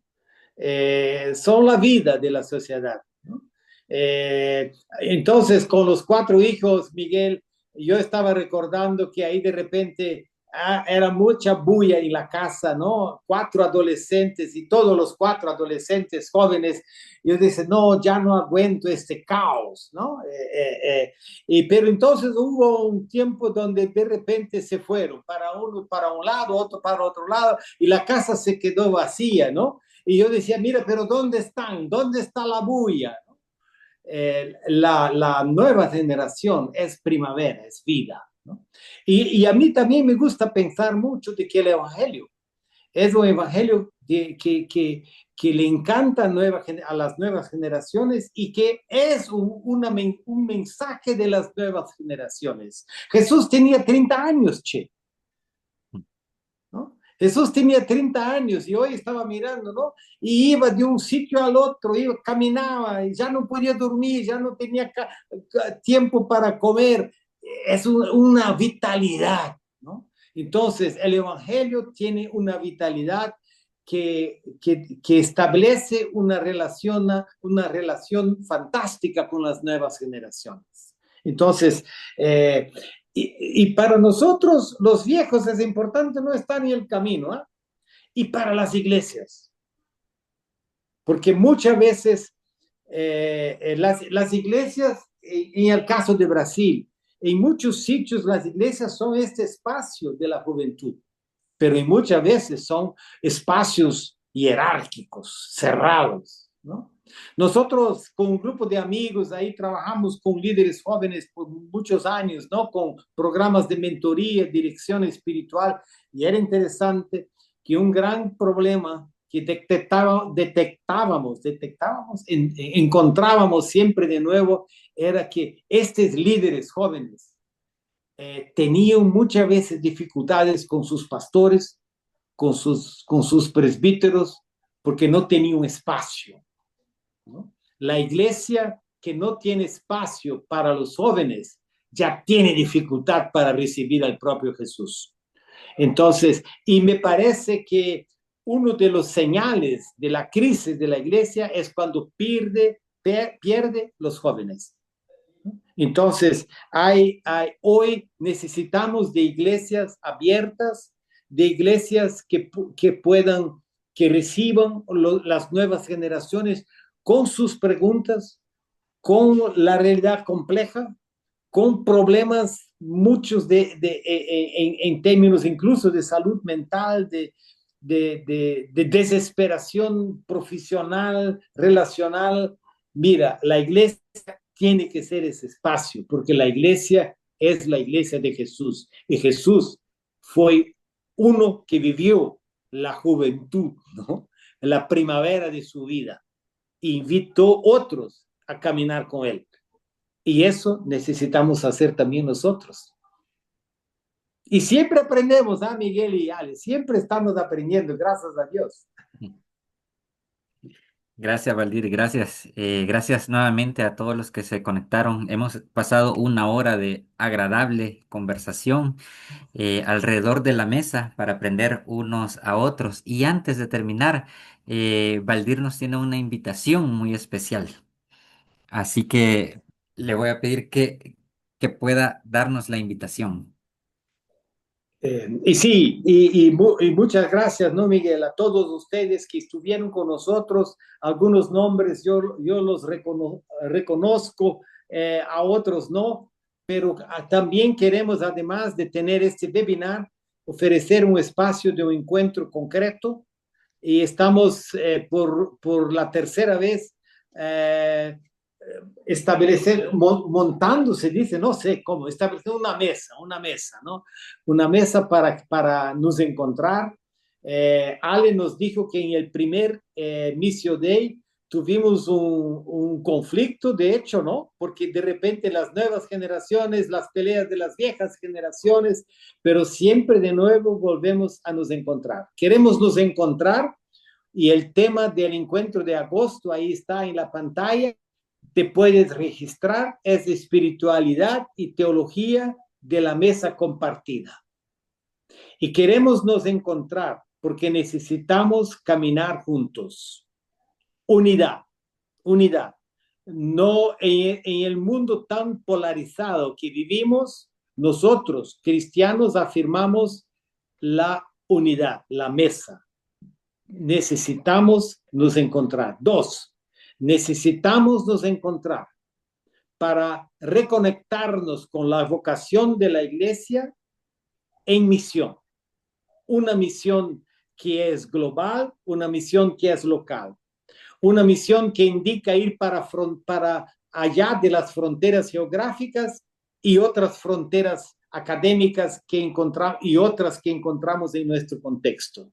Son la vida de la sociedad, ¿no? Entonces, con los cuatro hijos, Miguel, yo estaba recordando que ahí de repente era mucha bulla en la casa, ¿no? Cuatro adolescentes y todos los cuatro adolescentes jóvenes, yo dije, no, ya no aguento este caos, ¿no? Pero entonces hubo un tiempo donde de repente se fueron, para uno para un lado, otro para otro lado, y la casa se quedó vacía, ¿no? Y yo decía, mira, pero ¿dónde están? ¿Dónde está la bulla? La nueva generación es primavera, es vida, ¿no? A mí también me gusta pensar mucho de que el Evangelio es un Evangelio que le encanta a las nuevas generaciones y que es un mensaje de las nuevas generaciones. Jesús tenía 30 años, che. ¿No? Jesús tenía 30 años y hoy estaba mirando, ¿no? Y iba de un sitio al otro, caminaba y ya no podía dormir, ya no tenía tiempo para comer. Es una vitalidad, ¿no? Entonces, el Evangelio tiene una vitalidad que establece una relación fantástica con las nuevas generaciones. Entonces, eh, para nosotros, los viejos, es importante no estar en el camino, ¿eh? Y para las iglesias, porque muchas veces las iglesias, en el caso de Brasil, en muchos sitios las iglesias son este espacio de la juventud, pero muchas veces son espacios jerárquicos, cerrados, ¿no? Nosotros con un grupo de amigos ahí trabajamos con líderes jóvenes por muchos años, ¿no? Con programas de mentoría, dirección espiritual, y era interesante que un gran problema que encontrábamos siempre de nuevo, era que estos líderes jóvenes tenían muchas veces dificultades con sus pastores, con sus presbíteros, porque no tenían espacio, ¿no? La iglesia que no tiene espacio para los jóvenes ya tiene dificultad para recibir al propio Jesús. Entonces, y me parece que uno de los señales de la crisis de la iglesia es cuando pierde los jóvenes. Entonces, hoy necesitamos de iglesias abiertas, de iglesias que puedan, que reciban las nuevas generaciones con sus preguntas, con la realidad compleja, con problemas muchos en términos incluso de salud mental, de desesperación profesional, relacional. Mira, la iglesia tiene que ser ese espacio, porque la iglesia es la iglesia de Jesús. Y Jesús fue uno que vivió la juventud, ¿no? La primavera de su vida. Invitó otros a caminar con él. Y eso necesitamos hacer también nosotros. Y siempre aprendemos, Miguel y Ale, siempre estamos aprendiendo, gracias a Dios. Gracias, Valdir, gracias. Gracias nuevamente a todos los que se conectaron. Hemos pasado una hora de agradable conversación alrededor de la mesa para aprender unos a otros. Y antes de terminar, Valdir nos tiene una invitación muy especial. Así que le voy a pedir que pueda darnos la invitación. Y sí, y muchas gracias, ¿no, Miguel? A todos ustedes que estuvieron con nosotros. Algunos nombres yo los reconozco, a otros no, pero también queremos, además de tener este webinar, ofrecer un espacio de un encuentro concreto y estamos por la tercera vez montando, se dice, no sé cómo, estableciendo una mesa, ¿no? Una mesa para nos encontrar. Ale nos dijo que en el primer Missio Day tuvimos un conflicto, de hecho, ¿no? Porque de repente las nuevas generaciones, las peleas de las viejas generaciones, pero siempre de nuevo volvemos a nos encontrar. Queremos nos encontrar y el tema del encuentro de agosto ahí está en la pantalla. Te puedes registrar, es espiritualidad y teología de la mesa compartida. Y queremos nos encontrar porque necesitamos caminar juntos. Unidad, unidad. No en el mundo tan polarizado que vivimos, nosotros, cristianos, afirmamos la unidad, la mesa. Necesitamos nos encontrar. Dos, necesitamos nos encontrar para reconectarnos con la vocación de la iglesia en misión. Una misión que es global, una misión que es local, una misión que indica ir para allá de las fronteras geográficas y otras fronteras académicas y otras que encontramos en nuestro contexto.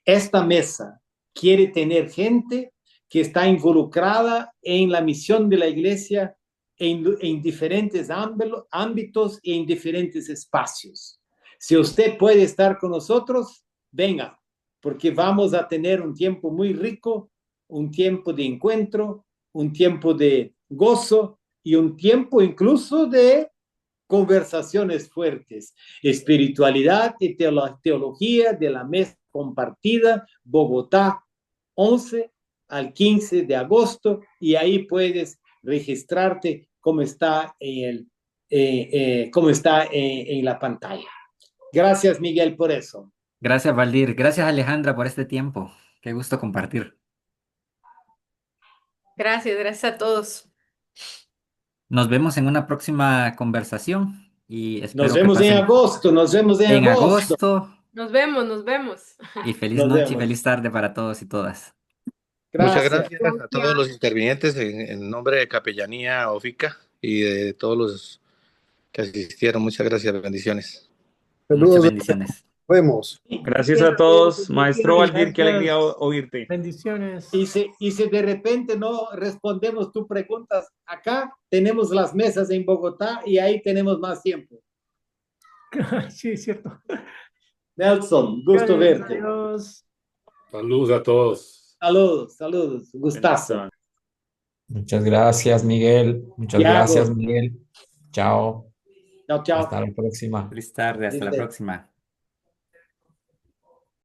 Esta mesa quiere tener gente que está involucrada en la misión de la iglesia en diferentes ámbitos y en diferentes espacios. Si usted puede estar con nosotros, venga, porque vamos a tener un tiempo muy rico, un tiempo de encuentro, un tiempo de gozo y un tiempo incluso de conversaciones fuertes. Espiritualidad y teología de la mesa compartida, Bogotá, 11 al 15 de agosto, y ahí puedes registrarte como está en la pantalla. Gracias, Miguel, por eso. Gracias, Valdir. Gracias, Alejandra, por este tiempo. Qué gusto compartir. Gracias, gracias a todos. Nos vemos en una próxima conversación y Nos espero que vemos en pasen agosto, nos vemos en en agosto. agosto Nos vemos, nos vemos. y feliz Nos noche y vemos. feliz tarde para todos y todas. Muchas Gracias. gracias a todos los intervinientes en nombre de Capellanía Ofica y de todos los que asistieron. Muchas gracias, bendiciones. Muchas Saludos, bendiciones. nos vemos. Gracias a todos, maestro Valdir, qué alegría oírte. Bendiciones. Y si de repente no respondemos tus preguntas, acá tenemos las mesas en Bogotá y ahí tenemos más tiempo. Sí, es cierto. Nelson, gusto Gracias, verte. adiós. Saludos a todos. Saludos, saludos, gustazo. Muchas gracias, Miguel. Muchas Tiago. gracias, Miguel. Chao. Chao, chao. Hasta la próxima. Feliz tarde, hasta la Dice. próxima.